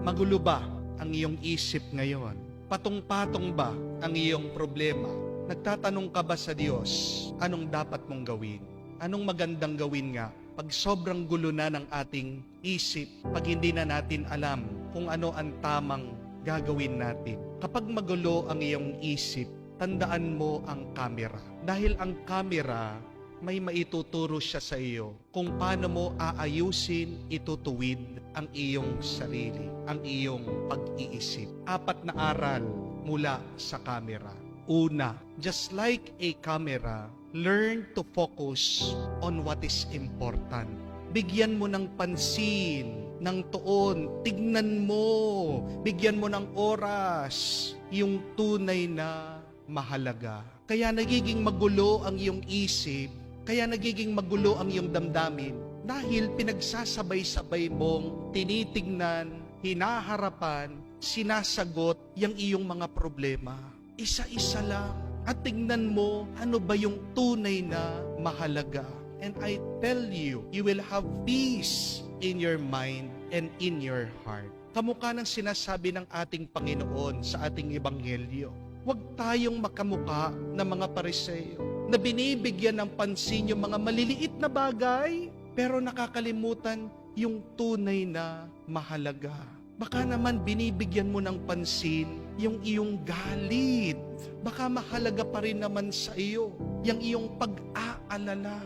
Magulo ba ang iyong isip ngayon? Patong-patong ba ang iyong problema? Nagtatanong ka ba sa Diyos, anong dapat mong gawin? Anong magandang gawin nga? Pag sobrang gulo na ng ating isip, pag hindi na natin alam kung ano ang tamang gagawin natin. Kapag magulo ang iyong isip, tandaan mo ang camera. Dahil ang camera, may maituturo siya sa iyo kung paano mo aayusin, itutuwid ang iyong sarili, ang iyong pag-iisip. 4 na aral mula sa camera. Una, just like a camera, learn to focus on what is important. Bigyan mo ng pansin, ng tuon, tignan mo, bigyan mo ng oras, yung tunay na mahalaga. Kaya nagiging magulo ang iyong isip, kaya nagiging magulo ang iyong damdamin, dahil pinagsasabay-sabay mong tinitignan, hinaharapan, sinasagot yung iyong mga problema. Isa-isa lang. At tignan mo, ano ba yung tunay na mahalaga. And I tell you, you will have peace in your mind and in your heart. Kamukha ng sinasabi ng ating Panginoon sa ating Ebanghelyo. Huwag tayong makamukha ng mga Pariseo na binibigyan ng pansin yung mga maliliit na bagay, pero nakakalimutan yung tunay na mahalaga. Baka naman binibigyan mo ng pansin yung iyong galit. Baka mahalaga pa rin naman sa iyo yung iyong pag-aalala.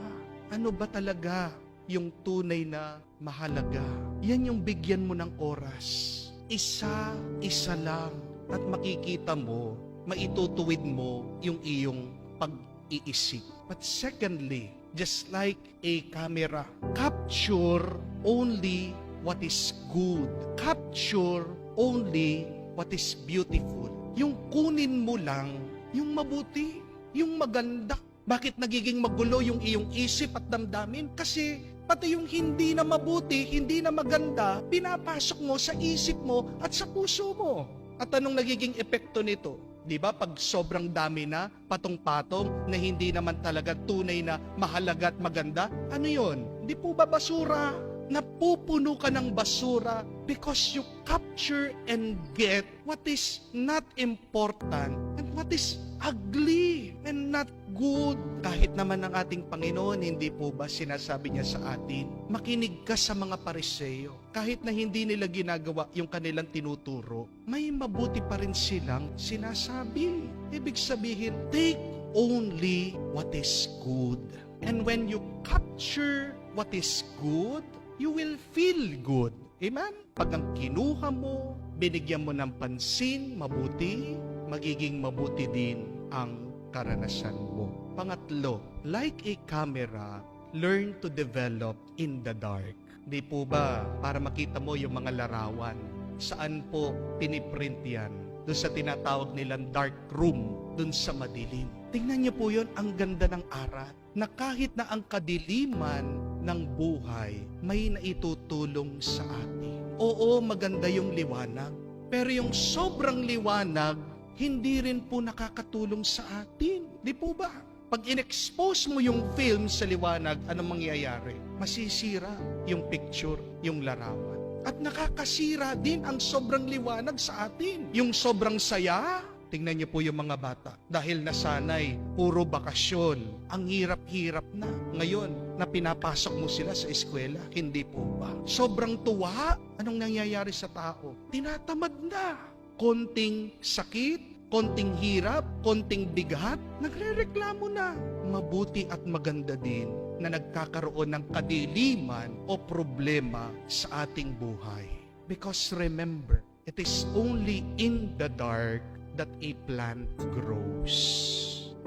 Ano ba talaga yung tunay na mahalaga? Yan yung bigyan mo ng oras. Isa-isa lang. At makikita mo, maitutuwid mo yung iyong pag-iisip. But secondly, just like a camera, capture only what is good. Capture only what is beautiful. Yung kunin mo lang, yung mabuti, yung maganda. Bakit nagiging magulo yung iyong isip at damdamin? Kasi pati yung hindi na mabuti, hindi na maganda, pinapasok mo sa isip mo at sa puso mo. At anong nagiging epekto nito? Di ba, pag sobrang dami na, patong-patong, na hindi naman talaga tunay na mahalaga at maganda, ano yon? Di po ba basura? Napupuno ka ng basura because you capture and get what is not important and what is ugly and not good. Kahit naman ang ating Panginoon, hindi po ba sinasabi niya sa atin, makinig ka sa mga Pariseo. Kahit na hindi nila ginagawa yung kanilang tinuturo, may mabuti pa rin silang sinasabi. Ibig sabihin, take only what is good. And when you capture what is good, you will feel good. Amen? Pag ang kinuha mo, binigyan mo ng pansin, mabuti, magiging mabuti din ang karanasan mo. Pangatlo, like a camera, learn to develop in the dark. Di po ba, para makita mo yung mga larawan, saan po piniprint yan? Doon sa tinatawag nilang dark room, doon sa madilim. Tingnan niyo po yun, ang ganda ng aral, na kahit na ang kadiliman ng buhay, may naitutulong sa atin. Oo, maganda yung liwanag, pero yung sobrang liwanag, hindi rin po nakakatulong sa atin. Di po ba? Pag in-expose mo yung film sa liwanag, anong mangyayari? Masisira yung picture, yung larawan. At nakakasira din ang sobrang liwanag sa atin. Yung sobrang saya, tingnan niyo po yung mga bata. Dahil nasanay, puro bakasyon. Ang hirap-hirap na. Ngayon, na pinapasok mo sila sa eskwela, hindi po ba? Sobrang tuwa, anong nangyayari sa tao? Tinatamad na. Konting sakit, konting hirap, konting bigat, nagrereklamo na. Mabuti at maganda din na nagkakaroon ng kadiliman o problema sa ating buhay. Because remember, it is only in the dark that a plant grows.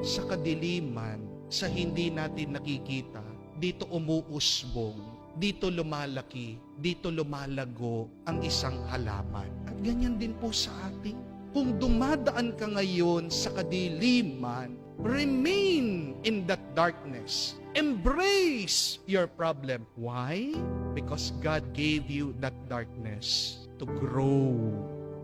Sa kadiliman, sa hindi natin nakikita, dito umuusbong, dito lumalaki, dito lumalago ang isang halaman. At ganyan din po sa atin. Kung dumadaan ka ngayon sa kadiliman, remain in that darkness. Embrace your problem. Why? Because God gave you that darkness to grow,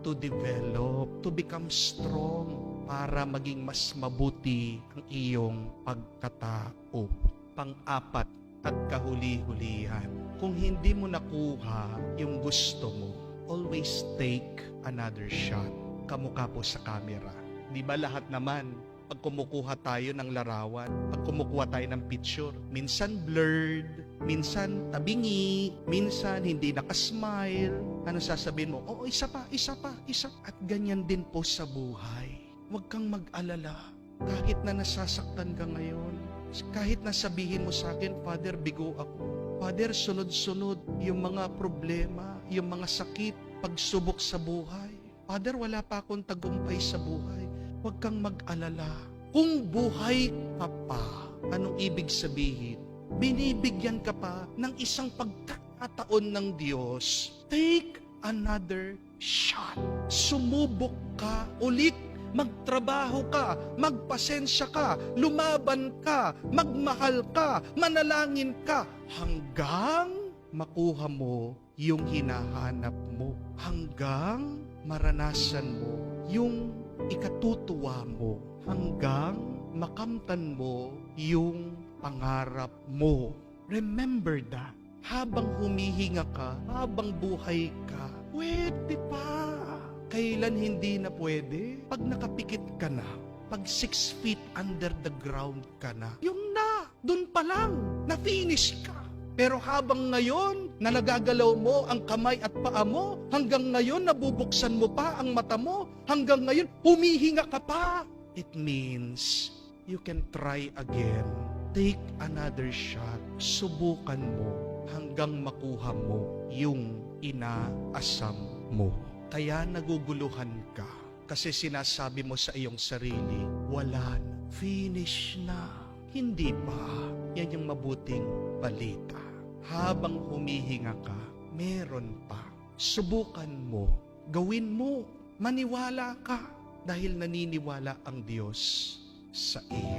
to develop, to become strong, para maging mas mabuti ang iyong pagkatao. Pang-apat at kahuli-hulihan, kung hindi mo nakuha yung gusto mo, always take another shot. Kamukha po sa camera. Di ba lahat naman, pag kumukuha tayo ng larawan, pag kumukuha tayo ng picture, minsan blurred, minsan tabingi, minsan hindi nakasmile. Ano sasabihin mo? Oo, isa pa. At ganyan din po sa buhay. Huwag kang mag-alala. Kahit na nasasaktan ka ngayon, kahit na sabihin mo sa akin, Father, bigo ako. Father, sunod-sunod yung mga problema, yung mga sakit, pagsubok sa buhay. Father, wala pa akong tagumpay sa buhay. Huwag kang mag-alala. Kung buhay ka pa, anong ibig sabihin? Binibigyan ka pa ng isang pagkakataon ng Diyos. Take another shot. Sumubok ka ulit. Magtrabaho ka, magpasensya ka, lumaban ka, magmahal ka, manalangin ka, hanggang makuha mo yung hinahanap mo. Hanggang maranasan mo yung ikatutuwa mo. Hanggang makamtan mo yung pangarap mo. Remember that. Habang humihinga ka, habang buhay ka, pwede pa. Kailan hindi na pwede? Pag nakapikit ka na, pag 6 feet under the ground ka na, yung na, dun pa lang, na-finish ka. Pero habang ngayon, na nagagalaw mo ang kamay at paa mo, hanggang ngayon, nabubuksan mo pa ang mata mo, hanggang ngayon, humihinga ka pa. It means, you can try again. Take another shot. Subukan mo hanggang makuha mo yung inaasam mo. Kaya naguguluhan ka kasi sinasabi mo sa iyong sarili, wala na, finish na. Hindi pa. Yan yung mabuting balita. Habang humihinga ka, meron pa. Subukan mo, gawin mo, maniwala ka dahil naniniwala ang Diyos sa iyo.